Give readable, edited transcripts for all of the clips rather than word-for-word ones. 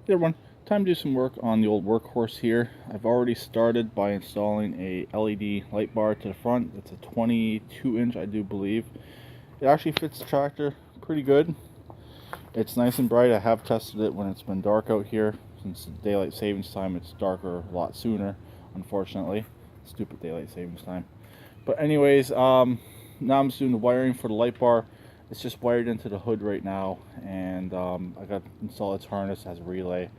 Hey everyone, time to do some work on the old workhorse here. I've already started by installing a LED light bar to the front. It's a 22 inch, I do believe. It actually fits the tractor pretty good. It's nice and bright. I have tested it when it's been dark out here. Since daylight savings time, it's darker a lot sooner, unfortunately. Stupid daylight savings time. But anyways, now I'm just doing the wiring for the light bar. It's just wired into the hood right now, and I got to install its harness, as a relay,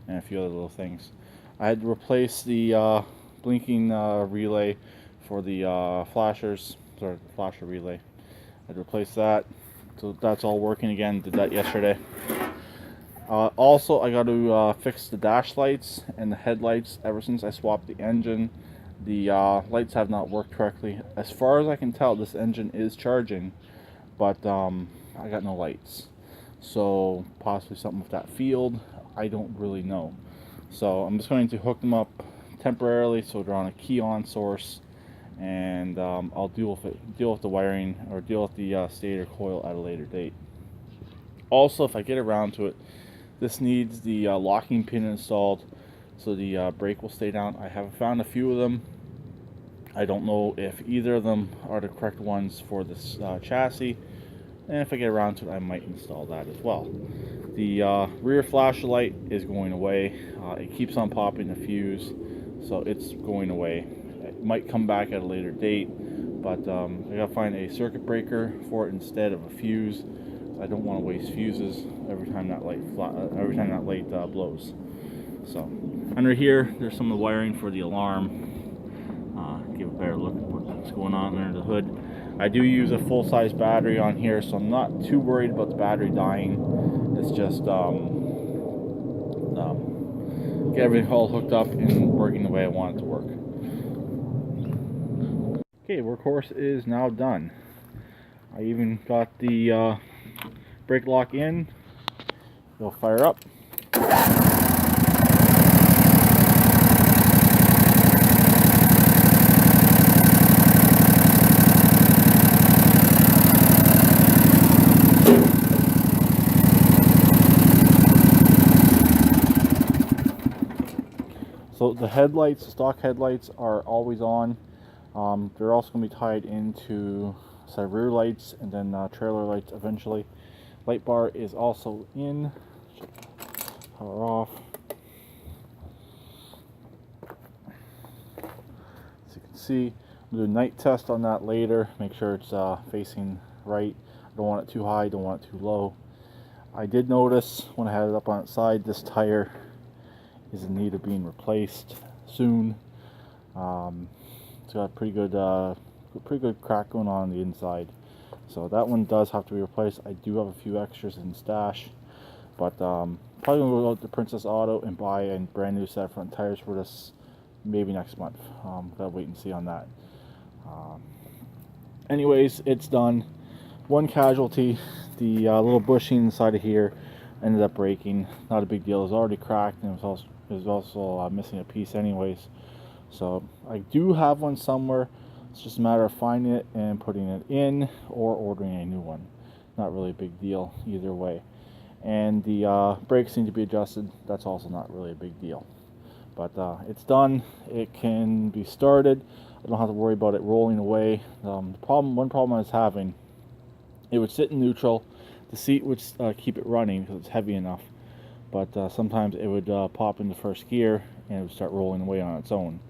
and a few other little things. I had to replace the blinking relay for the flashers, sorry, the flasher relay. I had to replace that, so that's all working again. Did that yesterday. Also, I got to fix the dash lights and the headlights. Ever since I swapped the engine, the lights have not worked correctly. As far as I can tell, this engine is charging, but I got no lights. So possibly something with that field. I don't really know. So I'm just going to hook them up temporarily so they're on a key-on source, and I'll deal with the wiring, or deal with the stator coil at a later date. Also, if I get around to it, this needs the locking pin installed so the brake will stay down. I have found a few of them. I don't know if either of them are the correct ones for this chassis, and if I get around to it, I might install that as well. The rear flashlight is going away. It keeps on popping the fuse, so it's going away. It might come back at a later date, but I gotta find a circuit breaker for it instead of a fuse. I don't want to waste fuses every time that light blows. So under here, there's some of the wiring for the alarm. Give a better look at what's going on under the hood. I do use a full-size battery on here, so I'm not too worried about the battery dying. It's just get everything all hooked up and working the way I want it to work. Okay, workhorse is now done. I even got the brake lock in. It'll fire up. So the headlights, the stock headlights, are always on. They're also going to be tied into a set of rear lights and then trailer lights eventually. Light bar is also in. Power off. As you can see, I'm going to do a night test on that later. Make sure it's facing right. I don't want it too high, don't want it too low. I did notice when I had it up on its side, this tire is in need of being replaced soon. It's got a pretty good crack going on the inside, so that one does have to be replaced. I do have a few extras in stash, but probably gonna go out to Princess Auto and buy a brand new set of front tires for this maybe next month. Gotta wait and see on that. Anyways, it's done. One casualty, the little bushing inside of here ended up breaking. Not a big deal. It was already cracked, and it was also missing a piece anyways. So I do have one somewhere. It's just a matter of finding it and putting it in, or ordering a new one. Not really a big deal either way. And the brakes need to be adjusted. That's also not really a big deal. But it's done. It can be started. I don't have to worry about it rolling away. One problem I was having, it would sit in neutral. The seat would keep it running because it's heavy enough, but sometimes it would pop into first gear and it would start rolling away on its own.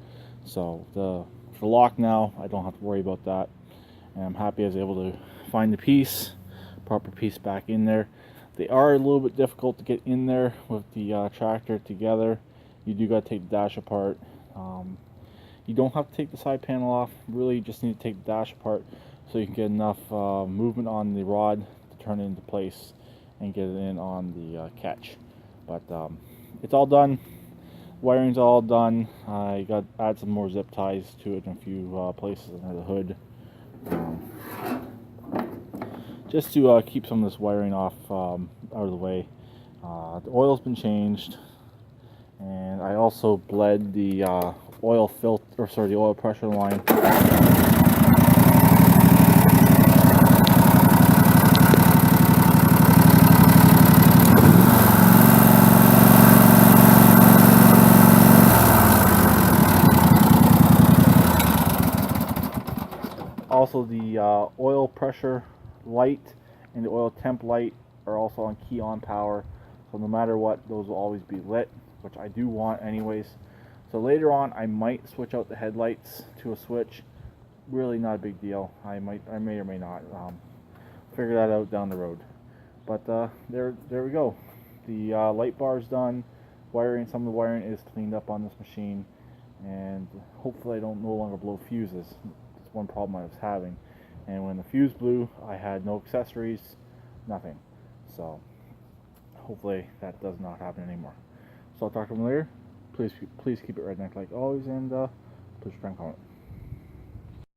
So for the lock now, I don't have to worry about that, and I'm happy I was able to find the proper piece back in there. They are a little bit difficult to get in there with the tractor together. You do got to take the dash apart. You don't have to take the side panel off. Really, you just need to take the dash apart so you can get enough movement on the rod to turn it into place and get it in on the catch. But it's all done. Wiring's all done. I got to add some more zip ties to it in a few places under the hood, just to keep some of this wiring off out of the way. The oil's been changed, and I also bled the the oil pressure line. Also, the oil pressure light and the oil temp light are also on key on power, so no matter what, those will always be lit, which I do want anyways. So later on, I might switch out the headlights to a switch. Really not a big deal. I may or may not. Figure that out down the road. But there we go. The light bar is done. Wiring, some of the wiring is cleaned up on this machine, and hopefully I don't no longer blow fuses. That's one problem I was having. And when the fuse blew, I had no accessories, nothing. So hopefully that does not happen anymore. So I'll talk to them later. Please keep it redneck like always, and please try and comment.